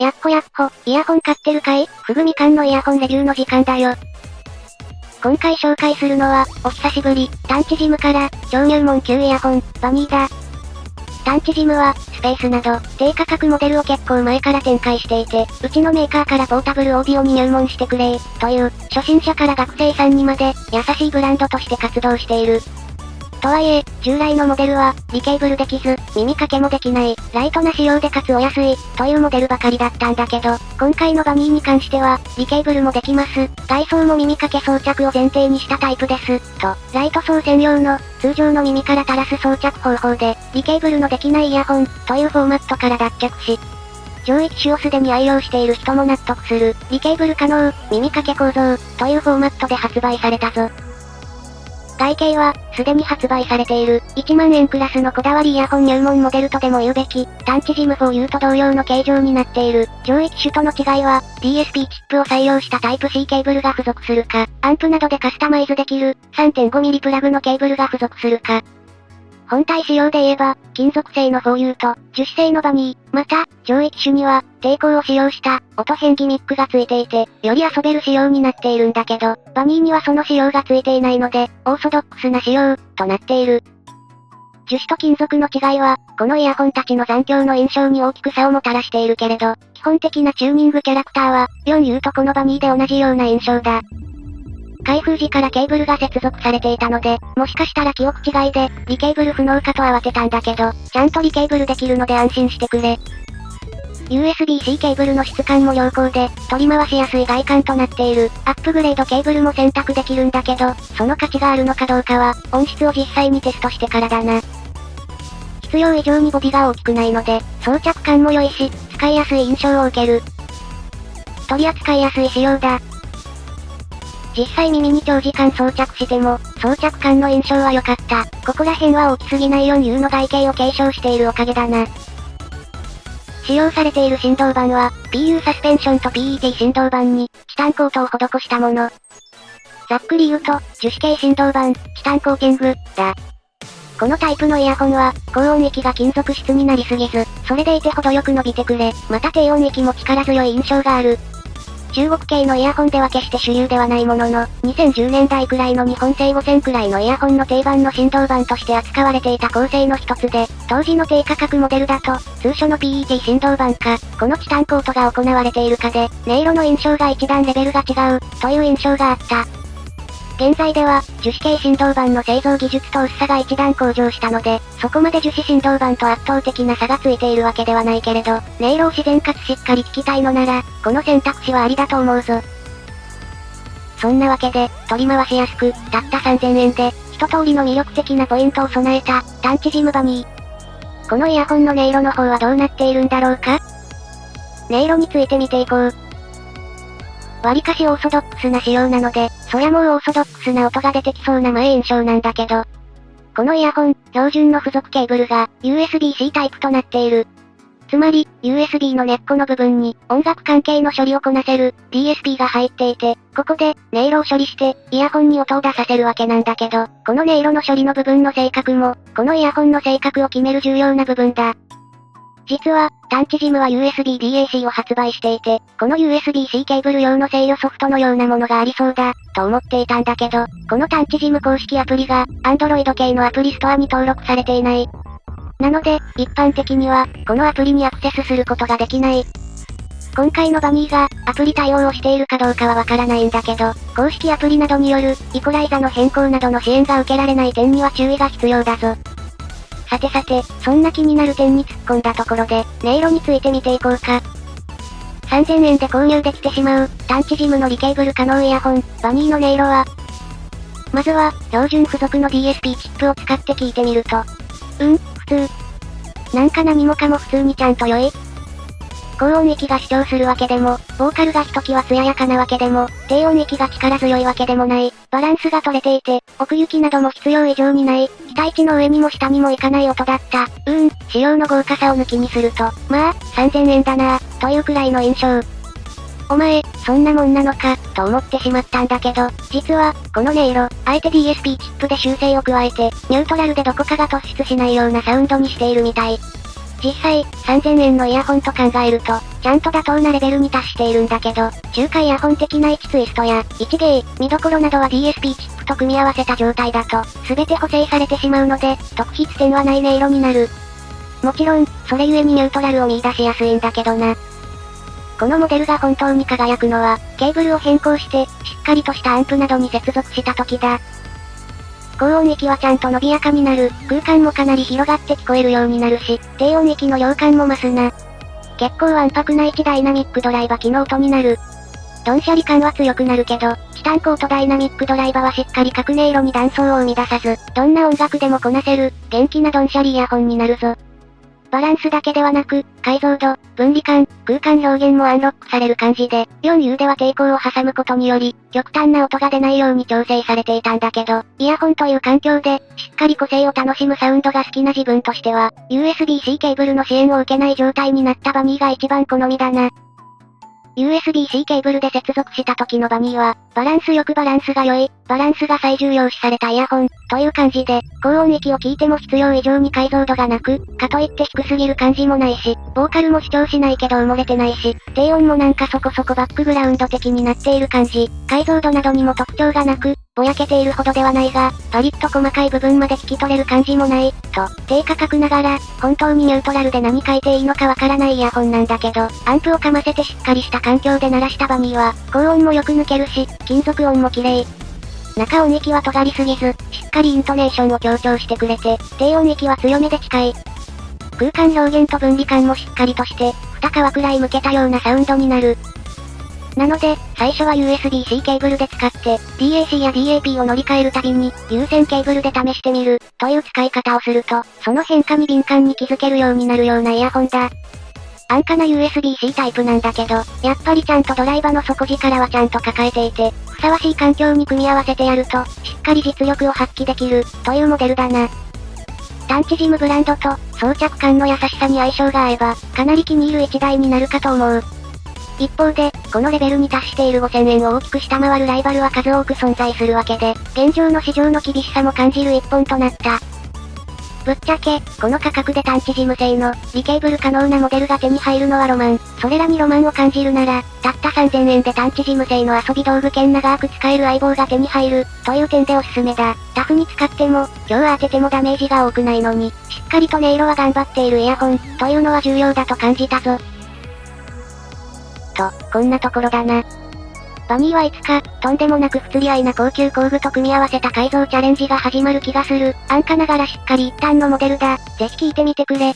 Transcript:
やっほやっほ、イヤホン買ってるかい？ふぐみかんのイヤホンレビューの時間だよ。今回紹介するのは、お久しぶり、探知ジムから、超入門級イヤホン、バニーだ。探知ジムは、スペースなど、低価格モデルを結構前から展開していて、うちのメーカーからポータブルオーディオに入門してくれという、初心者から学生さんにまで、優しいブランドとして活動している。とはいえ、従来のモデルは、リケーブルできず、耳掛けもできない、ライトな仕様でかつお安い、というモデルばかりだったんだけど、今回のバニーに関しては、リケーブルもできます。外装も耳掛け装着を前提にしたタイプです。と、ライト層専用の、通常の耳から垂らす装着方法で、リケーブルのできないイヤホン、というフォーマットから脱却し、上位機種をすでに愛用している人も納得する、リケーブル可能、耳掛け構造、というフォーマットで発売されたぞ。外形は、すでに発売されている、1万円クラスのこだわりイヤホン入門モデルとでも言うべき、探知ジム 4U と同様の形状になっている。上位機種との違いは、DSP チップを採用したタイプ C ケーブルが付属するか、アンプなどでカスタマイズできる、3.5mm プラグのケーブルが付属するか。本体仕様で言えば、金属製の 4U と、樹脂製のバニー、また、上位機種には、抵抗を使用した、音変ギミックが付いていて、より遊べる仕様になっているんだけど、バニーにはその仕様が付いていないので、オーソドックスな仕様、となっている。樹脂と金属の違いは、このイヤホンたちの残響の印象に大きく差をもたらしているけれど、基本的なチューニングキャラクターは、4U とこのバニーで同じような印象だ。開封時からケーブルが接続されていたので、もしかしたら記憶違いで、リケーブル不能かと慌てたんだけど、ちゃんとリケーブルできるので安心してくれ。USB-C ケーブルの質感も良好で、取り回しやすい外観となっている。アップグレードケーブルも選択できるんだけど、その価値があるのかどうかは、音質を実際にテストしてからだな。必要以上にボディが大きくないので、装着感も良いし、使いやすい印象を受ける。取り扱いやすい仕様だ。実際耳に長時間装着しても、装着感の印象は良かった。ここら辺は大きすぎない 4U の外形を継承しているおかげだな。使用されている振動板は、PU サスペンションと PET 振動板に、チタンコートを施したもの。ざっくり言うと、樹脂系振動板、チタンコーティング、だ。このタイプのイヤホンは、高音域が金属質になりすぎず、それでいて程よく伸びてくれ、また低音域も力強い印象がある。中国系のイヤホンでは決して主流ではないものの、2010年代くらいの日本製5000くらいのイヤホンの定番の振動板として扱われていた構成の一つで、当時の低価格モデルだと、通所の PET 振動板か、このチタンコートが行われているかで、音色の印象が一段レベルが違う、という印象があった。現在では、樹脂系振動板の製造技術と薄さが一段向上したので、そこまで樹脂振動板と圧倒的な差がついているわけではないけれど、音色を自然かつしっかり聞きたいのなら、この選択肢はありだと思うぞ。そんなわけで、取り回しやすく、たった3000円で、一通りの魅力的なポイントを備えた、探知ジムバニー。このイヤホンの音色の方はどうなっているんだろうか？音色について見ていこう。割かしオーソドックスな仕様なので、そりゃもうオーソドックスな音が出てきそうな前印象なんだけど。このイヤホン、標準の付属ケーブルが、USB-C タイプとなっている。つまり、USB の根っこの部分に、音楽関係の処理をこなせる、DSP が入っていて、ここで、音色を処理して、イヤホンに音を出させるわけなんだけど、この音色の処理の部分の性格も、このイヤホンの性格を決める重要な部分だ。実は、探知ジムは USB-DAC を発売していて、この USB-C ケーブル用の制御ソフトのようなものがありそうだ、と思っていたんだけど、この探知ジム公式アプリが、Android 系のアプリストアに登録されていない。なので、一般的には、このアプリにアクセスすることができない。今回のバニーが、アプリ対応をしているかどうかはわからないんだけど、公式アプリなどによる、イコライザの変更などの支援が受けられない点には注意が必要だぞ。さてさて、そんな気になる点に突っ込んだところで、音色について見ていこうか。3000円で購入できてしまう、探知ジムのリケーブル可能イヤホン、バニーの音色は、まずは、標準付属の DSP チップを使って聞いてみると、普通。なんか何もかも普通にちゃんと良い。高音域が主張するわけでも、ボーカルがひときわ艶やかなわけでも、低音域が力強いわけでもない、バランスが取れていて、奥行きなども必要以上にない、期待値の上にも下にもいかない音だった。仕様の豪華さを抜きにすると、まあ、3000円だなというくらいの印象。お前、そんなもんなのか、と思ってしまったんだけど、実は、この音色、あえて DSP チップで修正を加えて、ニュートラルでどこかが突出しないようなサウンドにしているみたい。実際、3000円のイヤホンと考えると、ちゃんと妥当なレベルに達しているんだけど、中華イヤホン的な1ツイストや、1芸、見どころなどは DSP チップと組み合わせた状態だと、全て補正されてしまうので、特筆点はない音色になる。もちろん、それゆえにニュートラルを見出しやすいんだけどな。このモデルが本当に輝くのは、ケーブルを変更して、しっかりとしたアンプなどに接続した時だ。高音域はちゃんと伸びやかになる、空間もかなり広がって聞こえるようになるし、低音域の量感も増すな。結構わんぱくな1ダイナミックドライバ機の音になる。ドンシャリ感は強くなるけど、チタンコートダイナミックドライバはしっかり角音色に断層を生み出さず、どんな音楽でもこなせる、元気なドンシャリイヤホンになるぞ。バランスだけではなく、解像度、分離感、空間表現もアンロックされる感じで、4U では抵抗を挟むことにより、極端な音が出ないように調整されていたんだけど、イヤホンという環境で、しっかり個性を楽しむサウンドが好きな自分としては、USB-C ケーブルの支援を受けない状態になったバニーが一番好みだな。USB-C ケーブルで接続した時のバニーは、バランスよくバランスが良い、バランスが最重要視されたイヤホン、という感じで、高音域を聞いても必要以上に解像度がなく、かといって低すぎる感じもないし、ボーカルも主張しないけど埋もれてないし、低音もなんかそこそこバックグラウンド的になっている感じ、解像度などにも特徴がなく、ぼやけているほどではないが、パリッと細かい部分まで聞き取れる感じもない、と、低価格ながら、本当にニュートラルで何書いていいのかわからないイヤホンなんだけど、アンプをかませてしっかりした環境で鳴らしたバニーは、高音もよく抜けるし、金属音も綺麗。中音域は尖りすぎず、しっかりイントネーションを強調してくれて、低音域は強めで近い。空間表現と分離感もしっかりとして、2皮くらい向けたようなサウンドになる。なので、最初は USB-C ケーブルで使って、DAC や DAP を乗り換えるたびに、有線ケーブルで試してみる、という使い方をすると、その変化に敏感に気づけるようになるようなイヤホンだ。安価な USB-C タイプなんだけど、やっぱりちゃんとドライバの底力はちゃんと抱えていて、ふさわしい環境に組み合わせてやると、しっかり実力を発揮できる、というモデルだな。探知ジムブランドと、装着感の優しさに相性が合えば、かなり気に入る一台になるかと思う。一方で、このレベルに達している5000円を大きく下回るライバルは数多く存在するわけで、現状の市場の厳しさも感じる一本となった。ぶっちゃけ、この価格で探知ジム製の、リケーブル可能なモデルが手に入るのはロマン。それらにロマンを感じるなら、たった3000円で探知ジム製の遊び道具兼長く使える相棒が手に入る、という点でおすすめだ。タフに使っても、今日は当ててもダメージが多くないのに、しっかりと音色は頑張っているイヤホン、というのは重要だと感じたぞ。と、こんなところだな。バニーはいつか、とんでもなく不釣り合いな高級工具と組み合わせた改造チャレンジが始まる気がする。安価ながらしっかり一旦のモデルだ。ぜひ聞いてみてくれ。